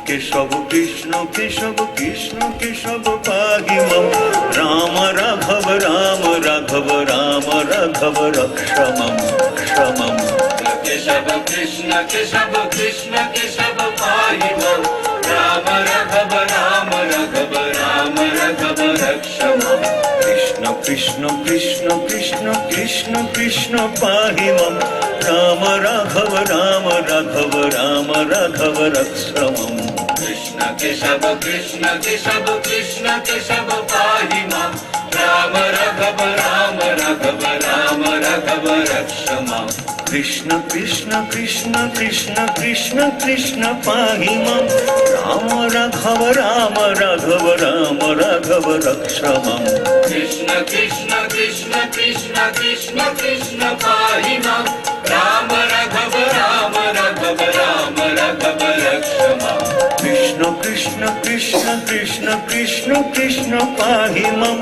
কেশব কৃষ্ণ কেশব কৃষ্ণ কেশব পাহি মম রাম রাঘব রাম রাঘব রাম রাঘব রক্ষ মম ক্ষমম केशव कृष्ण केशव कृष्ण केशव पाहि मम राम राघव राम राघव राम राघव रक्ष मम কৃষ্ণ কৃষ্ণ কৃষ্ণ কৃষ্ণ কৃষ্ণ কৃষ্ণ পাহি মম রাম রাঘব রাম রাঘব রাম রাঘব রক্ষ মম कृष्ण केशव कृष्ण केशव कृष्ण केशव पाहि मम राम राघव राम राघव राम राघव रक्ष मम কৃষ্ণ কৃষ্ণ কৃষ্ণ কৃষ্ণ কৃষ্ণ কৃষ্ণ পাহি মম রাম রাঘব রাম রাঘব রাম রাঘব রক্ষ মম कृष्ण कृष्ण कृष्ण कृष्ण कृष्ण कृष्ण पाहि मम राम राघव राम राघव राम राघव रक्ष मम কৃষ্ণ কৃষ্ণ কৃষ্ণ কৃষ্ণ কৃষ্ণ কৃষ্ণ পাহি মম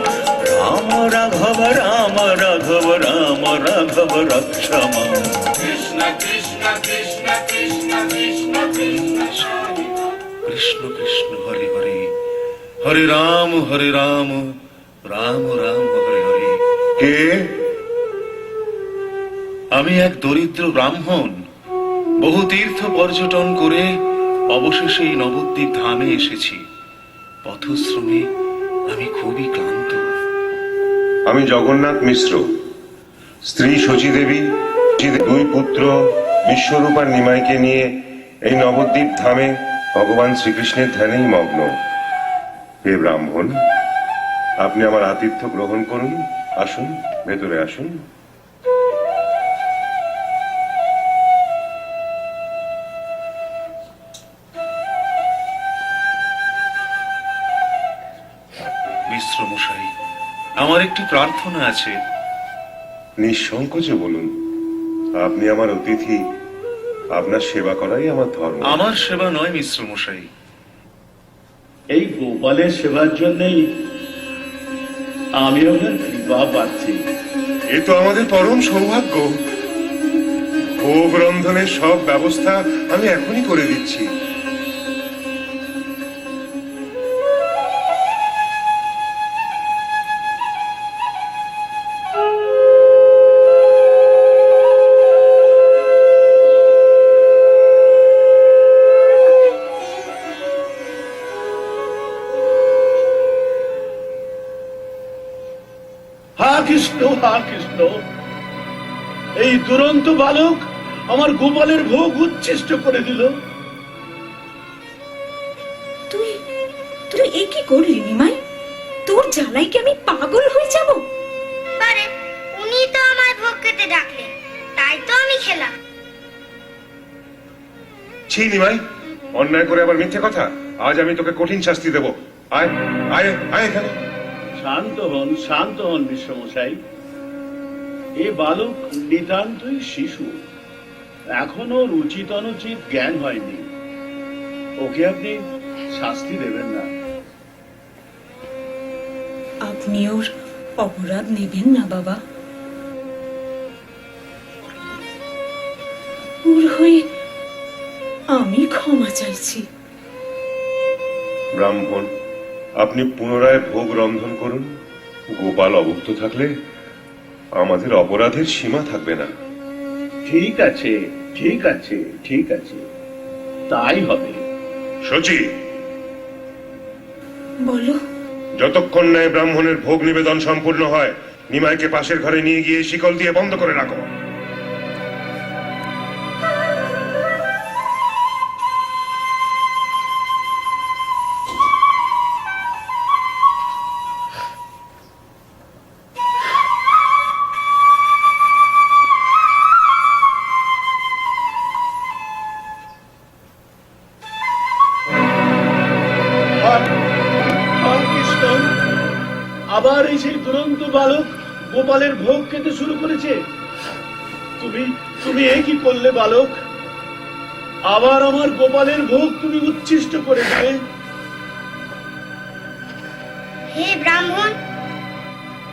রাম রাঘব রাম রাঘব রাম রাঘব রক্ষ মম कृष्ण कृष्ण कृष्ण कृष्ण कृष्ण कृष्ण কৃষ্ণ কৃষ্ণ হরে হরে হরে রাম রাম রাম হরে হরে। কে? আমি এক দরিদ্র ব্রাহ্মণ, বহু তীর্থ পর্যটন করে অবশেষে এই নবদ্বীপ ধামে এসেছি। পথশ্রমে আমি খুবই ক্লান্ত। আমি জগন্নাথ মিশ্র, স্ত্রী শচী দেবী, দুই পুত্র বিশ্বরূপ আর নিমাইকে নিয়ে এই নবদ্বীপ ধামে ভগবান শ্রীকৃষ্ণের ধ্যানেই মগ্ন। হে ব্রাহ্মণ, আপনি আমার আতিথ্য গ্রহণ করুন। আসুন, ভেতরে আসুন। মিশ্র মশাই, আমার একটি প্রার্থনা আছে। নিঃসংকোচে বলুন। আপনি আমার অতিথি, আপনার সেবা করাই আমার ধর্ম। আমার সেবা নয় মিশ্র মশাই, এই গোপালের সেবার জন্যই আমি আপনার কৃপা পাচ্ছি। এ তো আমাদের পরম সৌভাগ্য। ভোগ রন্ধনের সব ব্যবস্থা আমি এখনই করে দিচ্ছি। হা কৃষ্ণ, এই দুরন্ত বালক আমার গোপালের ভোগ উচ্ছিষ্ট করে দিল। তুই তুই এ কি করলি নিমাই? তোর জ্বালাই কি আমি পাগল হয়ে যাব? পারে, উনি তো আমার ভোগ খেতে ডাকলেন, তাই তো আমি খেলাম। ছি নিমাই, অন্যায় করে আবার মিথ্যে কথা। আজ আমি তোকে কঠিন শাস্তি দেব। আয় আয় আয় এখানে। শান্ত হন বিশ্বমশাই। এ বালক নিতান্তই শিশু, এখনো উচিত অনুচিত জ্ঞান হয়নি। ওকে আপনি শাস্তি দেবেন না। আপনি ওর অপরাধ নেবেন না বাবা। ওর হয়ে আমি ক্ষমা চাইছি। ব্রাহ্মণ, আপনি পুনরায় ভোগ রন্ধন করুন। গোপাল অভুক্ত থাকলে আমাদের অপরাধের সীমা থাকবে না। ঠিক আছে, ঠিক আছে, ঠিক আছে, তাই হবে। শচী, বলো। যতক্ষণ ন্যায় ব্রাহ্মণের ভোগ নিবেদন সম্পূর্ণ হয়, নিমাইকে পাশের ঘরে নিয়ে গিয়ে শিকল দিয়ে বন্ধ করে রাখো। আবার এই সেই দুরন্ত বালক গোপালের ভোগ খেতে শুরু করেছে। তুমি এ কি করলে বালক? আবার আমার গোপালের ভোগ তুমি উচ্ছিষ্ট করে দিলে। হে ব্রাহ্মণ,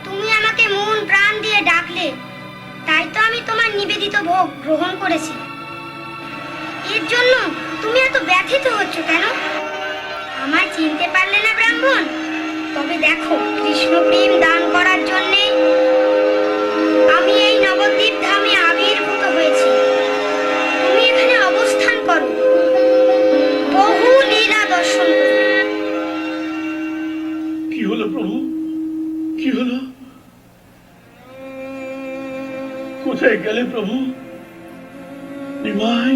তুমি আমাকে মন প্রাণ দিয়ে ডাকলে, তাই তো আমি তোমার নিবেদিত ভোগ গ্রহণ করেছি। এর জন্য তুমি এত ব্যথিত হচ্ছ কেন? আমায় চিনতে পারলে না ব্রাহ্মণ? তবে দেখো, কৃষ্ণ প্রেম দান করার জন্য আমি এই নবদ্বীপ ধামে আবির্ভূত হয়েছি। তুমি এখানে অবস্থান করো, বহু লীলা দর্শন করো। কি হলো প্রভু, কি হলো? কোথায় গেলে প্রভু? নিমাই,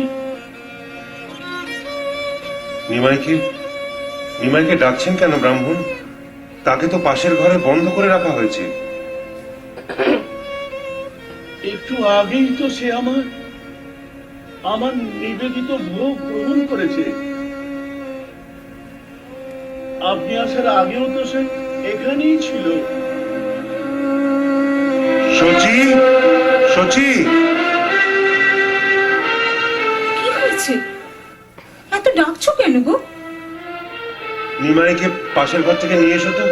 নিমাইকে ডাকছেন কেন ব্রাহ্মণ? তাকে তো পাশের ঘরে বন্ধ করে রাখা হয়েছে। একটু আগেই তো সে আমার নিবেদিত ভোগ গ্রহণ করেছে। আপনি আসার আগেও তো সে এখানেই ছিল। সচি, সচি, কি হয়েছে? এত ডাকছো কেন গো? নিমাইকে পাশের ঘর থেকে নিয়ে এসো তো।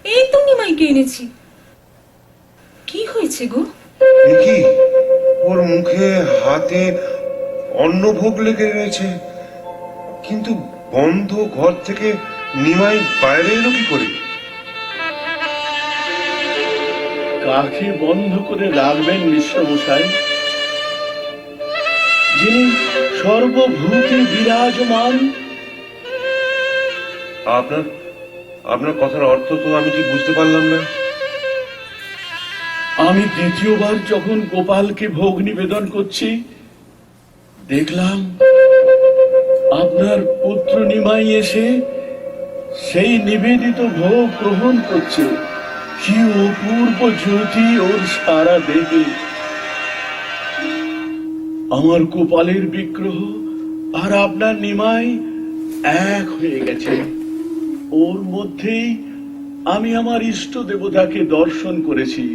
এই তো নিমাইকে এনেছি। কি হয়েছে গো? কি ওর মুখে হাতে অন্নভোগ লেগে রয়েছে, কিন্তু বন্ধ ঘর থেকে নিমাই বাইরে এলো কি করে? কাকে বন্ধ করে রাখবেন মিশ্র মশাই, যিনি সর্বভূতে বিরাজমান? আপনার কথার অর্থ তো আমি ঠিক বুঝতে পারলাম না। আমি দ্বিতীয়বার যখন গোপালকে ভোগ নিবেদন করছি, দেখলাম আপনার পুত্র নিমাই এসে সেই নিবেদিত ভোগ গ্রহণ করছে। কি অপূর্ব জ্যোতি ওর সারা দেহে! আমার গোপালের বিগ্রহ আর আপনার নিমাই এক হয়ে গেছে। ওর মধ্যেই আমি আমার ইষ্ট দেবতাকে দর্শন করেছি।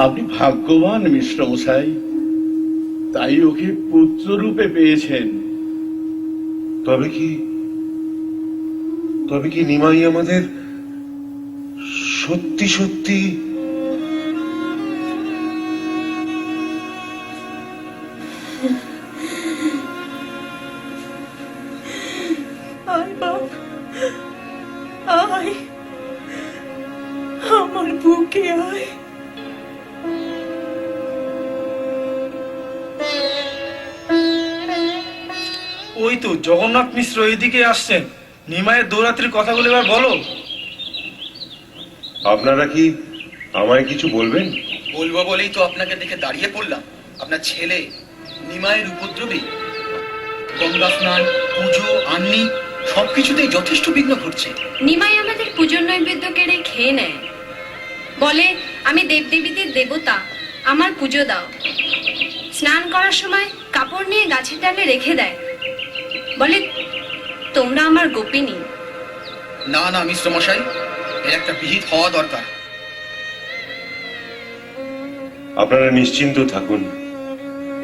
আপনি ভাগ্যবান মিশ্র মশাই, তাই ওকে পুত্র রূপে পেয়েছেন। তবে কি নিমাই আমাদের সত্যি সত্যি? আয় বাপ, আয় আমার বুকে আয়। ওই তো জগন্নাথ মিশ্র এদিকে আসছেন। নিমাইয়ের দৌরাত্রির কথাগুলো এবার বলো। আপনারা কি আমায় কিছু বলবেন? বলবো বলেই তো আপনাকে দেখে দাঁড়িয়ে পড়লাম। আপনার ছেলে নিমাইয়ের উপদ্রবে গঙ্গা স্নান, পুজো, আন্নি সবকিছুতেই যথেষ্ট বিঘ্ন ঘটছে। নিমাই আমাদের পুজোর নৈবেদ্য কেড়ে খেয়ে নেয়, বলে আমি দেবদেবীদের দেবতা, আমার পুজো দাও। স্নান করার সময় কাপড় নিয়ে গাছের ডালে রেখে দেয়, বলে তোমরা আমার গোপিনী। না না মিশ্র মশাই, এর একটা বিহিত হওয়া দরকার। আপনারা নিশ্চিন্ত থাকুন,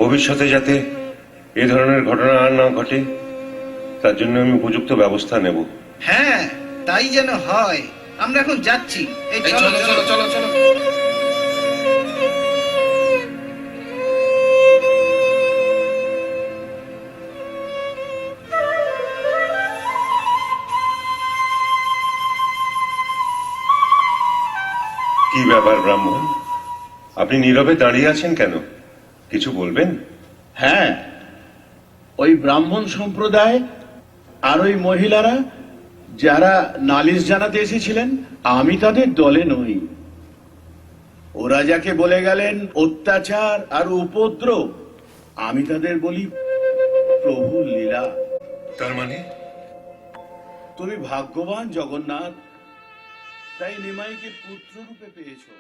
ভবিষ্যতে যাতে এ ধরনের ঘটনা আর না ঘটে তার জন্য আমি উপযুক্ত ব্যবস্থা নেব। হ্যাঁ, তাই যেন হয়। আমরা এখন যাচ্ছি। এই চলো চলো চলো চলো। কি ব্যাপার ব্রাহ্মণ, আপনি নীরবে দাঁড়িয়ে আছেন কেন? কিছু বলবেন? হ্যাঁ, ওই ব্রাহ্মণ সম্প্রদায় আর ওই মহিলারা যারা নালিশ জানাতে এসেছিলেন, আমি তাদের দলে নই। ওরা যাকে বলে গেলেন অত্যাচার আর উপদ্রব, আমি তাদের বলি প্রভু লীলা। তার মানে তুমি ভাগ্যবান জগন্নাথ, তাই নিমাইকে পুত্র রূপে পেয়েছো।